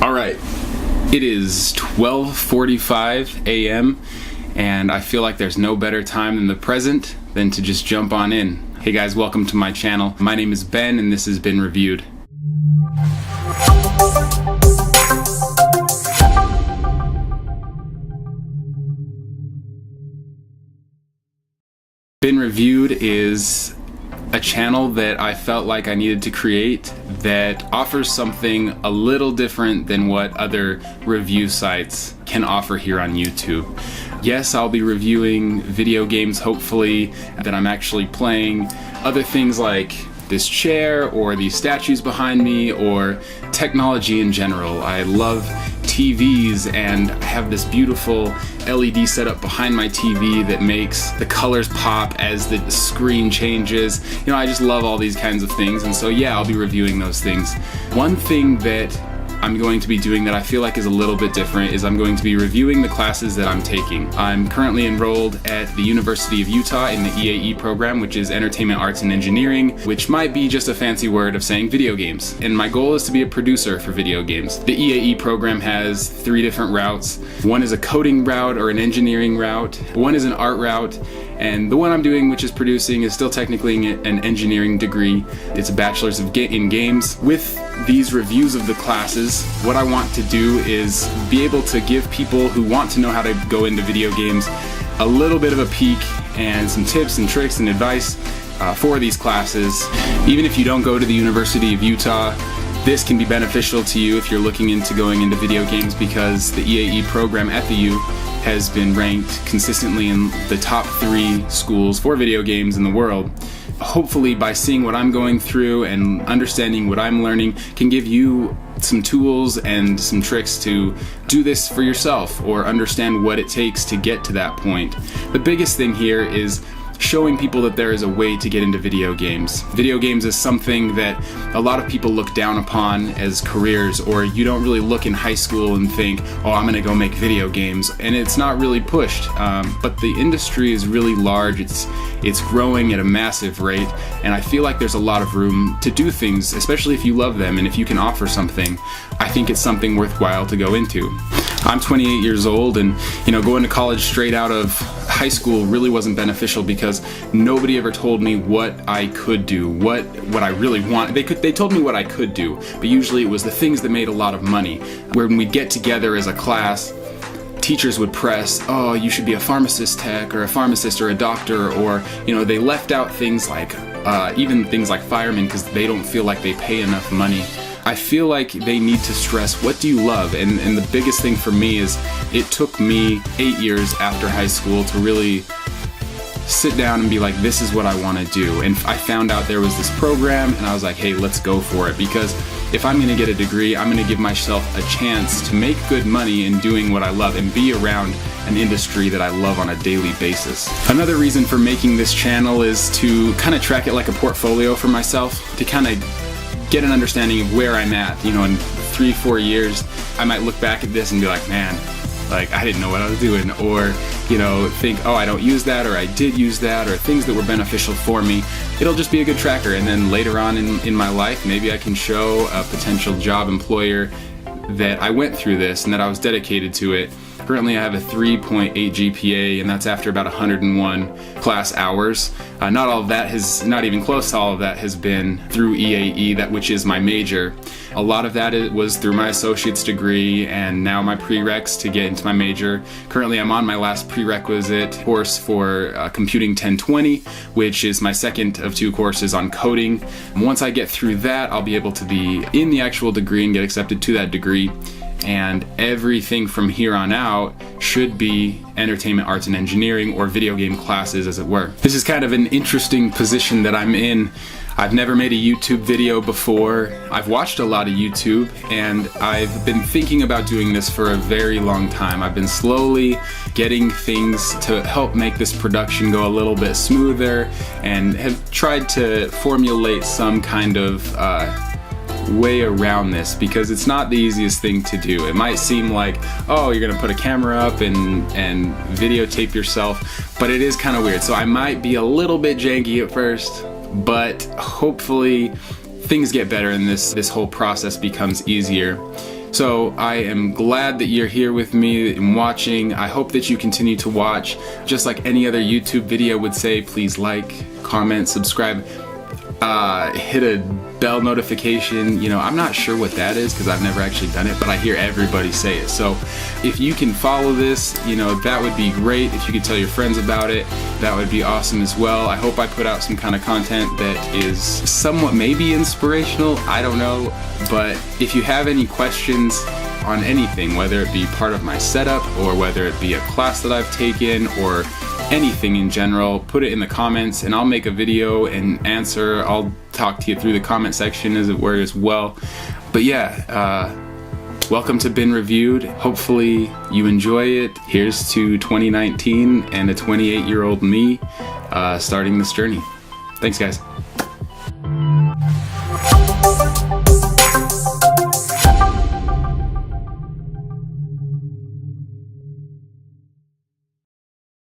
Alright, it is 12:45 a.m. and I feel like there's no better time than the present than to just jump on in. Hey guys, welcome to my channel. My name is Ben and this has been Reviewed. Been Reviewed is a channel that I felt like I needed to create that offers something a little different than what other review sites can offer here on YouTube. Yes, I'll be reviewing video games, hopefully, that I'm actually playing. Other things like this chair or these statues behind me or technology in general. I love TVs and I have this beautiful LED setup behind my TV that makes the colors pop as the screen changes. You know, I just love all these kinds of things, and so yeah, I'll be reviewing those things. One thing that I'm going to be doing that I feel like is a little bit different is I'm going to be reviewing the classes that I'm taking. I'm currently enrolled at the University of Utah in the EAE program, which is Entertainment Arts and Engineering, which might be just a fancy word of saying video games. And my goal is to be a producer for video games. The EAE program has 3 different routes. One is a coding route or an engineering route. One is an art route. And the one I'm doing, which is producing, is still technically an engineering degree. It's a bachelor's in games. With these reviews of the classes, what I want to do is be able to give people who want to know how to go into video games a little bit of a peek and some tips and tricks and advice for these classes. Even if you don't go to the University of Utah, this can be beneficial to you if you're looking into going into video games, because the EAE program at the U has been ranked consistently in the top 3 schools for video games in the world. Hopefully, by seeing what I'm going through and understanding what I'm learning, can give you some tools and some tricks to do this for yourself or understand what it takes to get to that point. The biggest thing here is showing people that there is a way to get into video games. Video games is something that a lot of people look down upon as careers, or you don't really look in high school and think, oh, I'm gonna go make video games, and it's not really pushed. But the industry is really large, it's growing at a massive rate, and I feel like there's a lot of room to do things, especially if you love them and if you can offer something. I think it's something worthwhile to go into. I'm 28 years old, and going to college straight out of high school really wasn't beneficial because nobody ever told me what I could do, what I really want. They told me what I could do, but usually it was the things that made a lot of money. When we'd get together as a class, teachers would press, oh, you should be a pharmacist tech or a pharmacist or a doctor, or they left out things like even things like firemen because they don't feel like they pay enough money. I feel like they need to stress, what do you love? And the biggest thing for me is it took me 8 years after high school to really sit down and be like, this is what I want to do. And I found out there was this program and I was like, hey, let's go for it, because if I'm going to get a degree, I'm going to give myself a chance to make good money in doing what I love and be around an industry that I love on a daily basis. Another reason for making this channel is to kind of track it like a portfolio for myself, to kind of get an understanding of where I'm at. In 3-4 years, I might look back at this and be like, man, like I didn't know what I was doing, or think, oh, I don't use that, or I did use that, or things that were beneficial for me. It'll just be a good tracker, and then later on in my life, maybe I can show a potential job employer that I went through this and that I was dedicated to it. Currently I have a 3.8 GPA, and that's after about 101 class hours. Not all of that not even close to all of that has been through EAE, which is my major. A lot of that was through my associate's degree and now my prereqs to get into my major. Currently I'm on my last prerequisite course for Computing 1020, which is my second of 2 courses on coding. Once I get through that, I'll be able to be in the actual degree and get accepted to that degree. And everything from here on out should be entertainment arts and engineering, or video game classes, as it were. This is kind of an interesting position that I'm in. I've never made a YouTube video before. I've watched a lot of YouTube, and I've been thinking about doing this for a very long time. I've been slowly getting things to help make this production go a little bit smoother, and have tried to formulate some kind of way around this, because it's not the easiest thing to do. It might seem like, oh, you're gonna put a camera up and videotape yourself, but it is kind of weird. So I might be a little bit janky at first, but hopefully things get better and this whole process becomes easier. So I am glad that you're here with me and watching. I hope that you continue to watch. Just like any other YouTube video would say, please like, comment, subscribe, hit a bell notification. You know, I'm not sure what that is because I've never actually done it, but I hear everybody say it. So if you can follow this, you know, that would be great. If you could tell your friends about it, that would be awesome as well. I hope I put out some kind of content that is somewhat maybe inspirational. I don't know. But if you have any questions on anything, whether it be part of my setup or whether it be a class that I've taken or anything in general, put it in the comments and I'll make a video and answer. I'll talk to you through the comment section as it were as well. But yeah, welcome to Been Reviewed. Hopefully you enjoy it. Here's to 2019 and a 28-year-old me starting this journey. Thanks, guys.